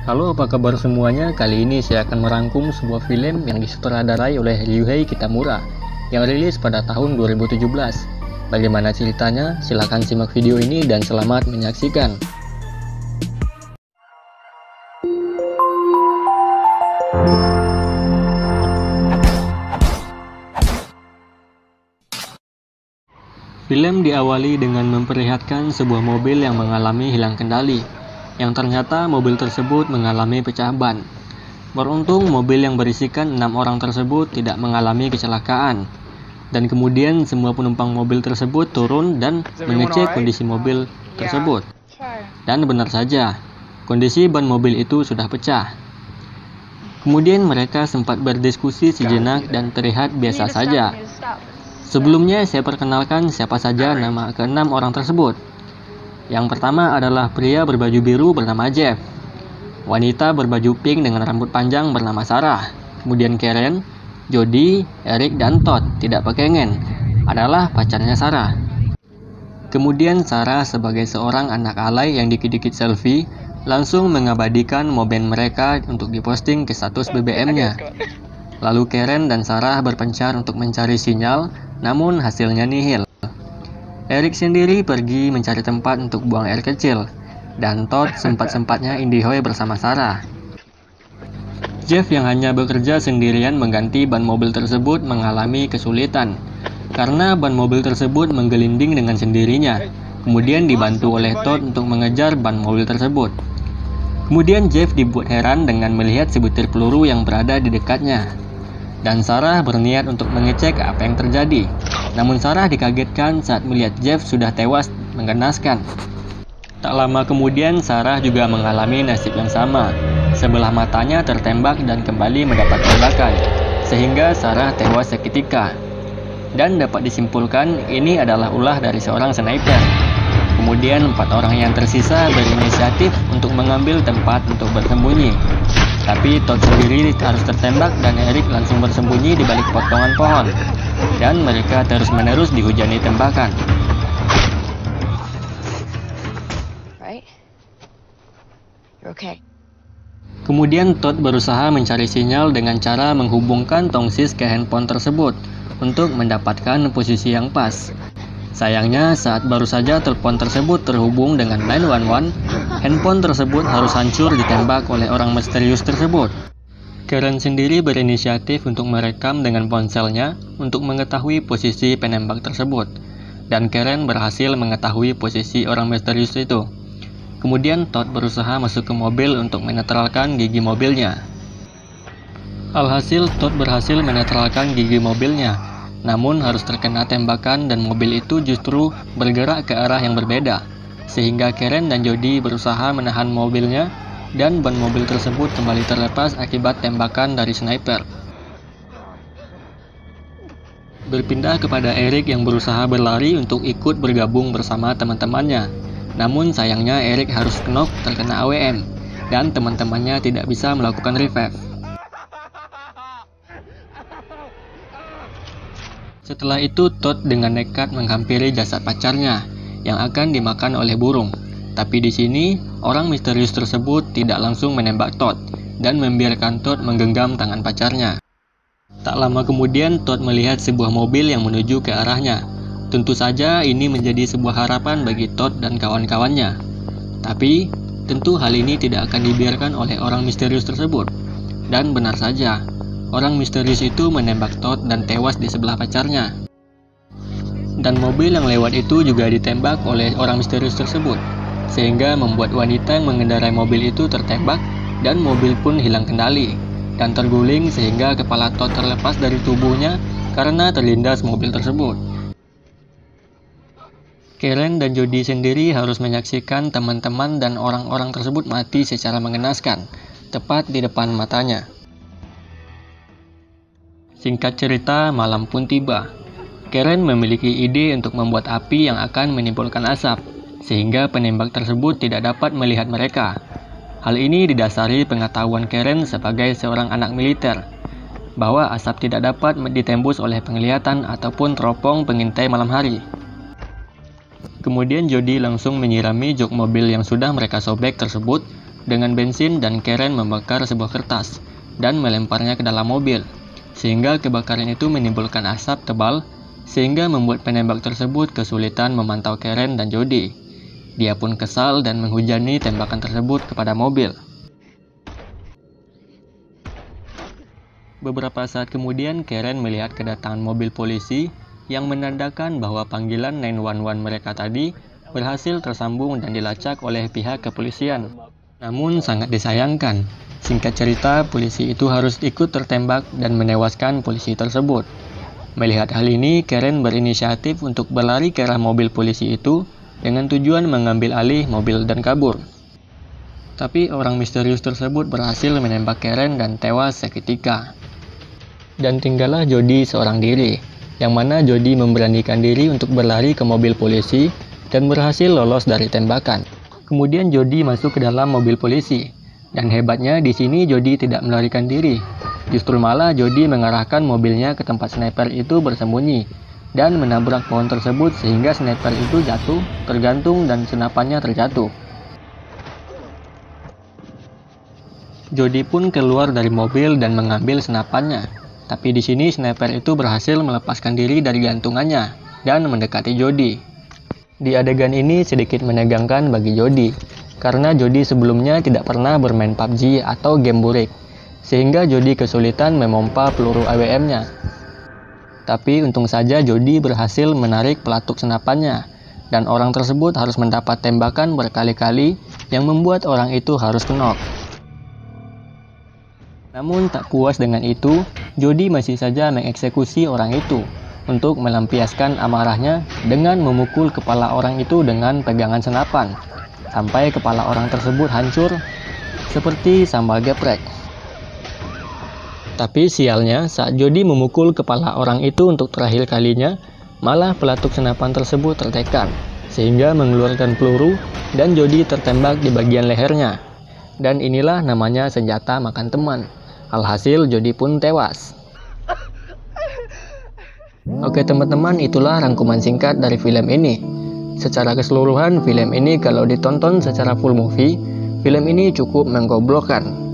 Halo, apa kabar semuanya? Kali ini saya akan merangkum sebuah film yang disutradarai oleh Ryuhei Kitamura yang rilis pada tahun 2017. Bagaimana ceritanya? Silahkan simak video ini dan selamat menyaksikan. Film diawali dengan memperlihatkan sebuah mobil yang mengalami hilang kendali, yang ternyata mobil tersebut mengalami pecah ban. Beruntung mobil yang berisikan 6 orang tersebut tidak mengalami kecelakaan, dan kemudian semua penumpang mobil tersebut turun dan mengecek kondisi mobil tersebut. Dan benar saja, kondisi ban mobil itu sudah pecah. Kemudian mereka sempat berdiskusi sejenak dan terlihat biasa saja. Sebelumnya saya perkenalkan siapa saja nama ke-6 orang tersebut. Yang pertama adalah pria berbaju biru bernama Jeff, wanita berbaju pink dengan rambut panjang bernama Sarah, kemudian Karen, Jody, Eric, dan Todd tidak pakai ngen adalah pacarnya Sarah. Kemudian Sarah sebagai seorang anak alay yang dikit-dikit selfie langsung mengabadikan momen mereka untuk diposting ke status BBM-nya. Lalu Karen dan Sarah berpencar untuk mencari sinyal, namun hasilnya nihil. Eric sendiri pergi mencari tempat untuk buang air kecil, dan Todd sempat-sempatnya indihoy bersama Sarah. Jeff yang hanya bekerja sendirian mengganti ban mobil tersebut mengalami kesulitan, karena ban mobil tersebut menggelinding dengan sendirinya, kemudian dibantu oleh Todd untuk mengejar ban mobil tersebut. Kemudian Jeff dibuat heran dengan melihat sebutir peluru yang berada di dekatnya. Dan Sarah berniat untuk mengecek apa yang terjadi. Namun Sarah dikagetkan saat melihat Jeff sudah tewas menggenaskan. Tak lama kemudian Sarah juga mengalami nasib yang sama. Sebelah matanya tertembak dan kembali mendapat tembakan, sehingga Sarah tewas seketika. Dan dapat disimpulkan ini adalah ulah dari seorang sniper. Kemudian 4 orang yang tersisa berinisiatif untuk mengambil tempat untuk bersembunyi. Tapi Todd sendiri harus tertembak dan Eric langsung bersembunyi di balik potongan pohon. Dan mereka terus-menerus dihujani tembakan. Kemudian Todd berusaha mencari sinyal dengan cara menghubungkan tongsis ke handphone tersebut untuk mendapatkan posisi yang pas. Sayangnya saat baru saja telepon tersebut terhubung dengan 911, handphone tersebut harus hancur ditembak oleh orang misterius tersebut. Karen sendiri berinisiatif untuk merekam dengan ponselnya untuk mengetahui posisi penembak tersebut, dan Karen berhasil mengetahui posisi orang misterius itu. Kemudian Todd berusaha masuk ke mobil untuk menetralkan gigi mobilnya. Alhasil Todd berhasil menetralkan gigi mobilnya, namun harus terkena tembakan dan mobil itu justru bergerak ke arah yang berbeda, sehingga Karen dan Jody berusaha menahan mobilnya dan ban mobil tersebut kembali terlepas akibat tembakan dari sniper. Berpindah kepada Eric yang berusaha berlari untuk ikut bergabung bersama teman-temannya, namun sayangnya Eric harus knock terkena AWM dan teman-temannya tidak bisa melakukan revive. Setelah itu Todd dengan nekat menghampiri jasad pacarnya yang akan dimakan oleh burung. Tapi di sini orang misterius tersebut tidak langsung menembak Todd dan membiarkan Todd menggenggam tangan pacarnya. Tak lama kemudian Todd melihat sebuah mobil yang menuju ke arahnya. Tentu saja ini menjadi sebuah harapan bagi Todd dan kawan-kawannya. Tapi tentu hal ini tidak akan dibiarkan oleh orang misterius tersebut. Dan benar saja, orang misterius itu menembak Todd dan tewas di sebelah pacarnya. Dan mobil yang lewat itu juga ditembak oleh orang misterius tersebut, sehingga membuat wanita yang mengendarai mobil itu tertembak dan mobil pun hilang kendali dan terguling sehingga kepala Todd terlepas dari tubuhnya karena terlindas mobil tersebut. Karen dan Jody sendiri harus menyaksikan teman-teman dan orang-orang tersebut mati secara mengenaskan, tepat di depan matanya. Singkat cerita, malam pun tiba. Karen memiliki ide untuk membuat api yang akan menimbulkan asap, sehingga penembak tersebut tidak dapat melihat mereka. Hal ini didasari pengetahuan Karen sebagai seorang anak militer, bahwa asap tidak dapat ditembus oleh penglihatan ataupun teropong pengintai malam hari. Kemudian Jody langsung menyirami jok mobil yang sudah mereka sobek tersebut dengan bensin dan Karen membakar sebuah kertas dan melemparnya ke dalam mobil, sehingga kebakaran itu menimbulkan asap tebal sehingga membuat penembak tersebut kesulitan memantau Karen dan Jody. Dia pun kesal dan menghujani tembakan tersebut kepada mobil. Beberapa saat kemudian, Karen melihat kedatangan mobil polisi yang menandakan bahwa panggilan 911 mereka tadi berhasil tersambung dan dilacak oleh pihak kepolisian. Namun sangat disayangkan, singkat cerita polisi itu harus ikut tertembak dan menewaskan polisi tersebut. Melihat hal ini, Karen berinisiatif untuk berlari ke arah mobil polisi itu dengan tujuan mengambil alih mobil dan kabur. Tapi orang misterius tersebut berhasil menembak Karen dan tewas seketika. Dan tinggallah Jody seorang diri, yang mana Jody memberanikan diri untuk berlari ke mobil polisi dan berhasil lolos dari tembakan. Kemudian Jody masuk ke dalam mobil polisi, dan hebatnya di sini Jody tidak melarikan diri. Justru malah Jody mengarahkan mobilnya ke tempat sniper itu bersembunyi dan menabrak pohon tersebut sehingga sniper itu jatuh, tergantung dan senapannya terjatuh. Jody pun keluar dari mobil dan mengambil senapannya, tapi di sini sniper itu berhasil melepaskan diri dari gantungannya dan mendekati Jody. Di adegan ini sedikit menegangkan bagi Jody, karena Jody sebelumnya tidak pernah bermain PUBG atau game burik, sehingga Jody kesulitan memompa peluru AWM-nya. Tapi untung saja Jody berhasil menarik pelatuk senapannya, dan orang tersebut harus mendapat tembakan berkali-kali yang membuat orang itu harus knock. Namun tak puas dengan itu, Jody masih saja mengeksekusi orang itu untuk melampiaskan amarahnya dengan memukul kepala orang itu dengan pegangan senapan, sampai kepala orang tersebut hancur seperti sambal geprek. Tapi sialnya, saat Jody memukul kepala orang itu untuk terakhir kalinya, malah pelatuk senapan tersebut tertekan, sehingga mengeluarkan peluru dan Jody tertembak di bagian lehernya. Dan inilah namanya senjata makan teman. Alhasil Jody pun tewas. Oke teman-teman, itulah rangkuman singkat dari film ini. Secara keseluruhan, film ini kalau ditonton secara full movie, film ini cukup menggoblokkan.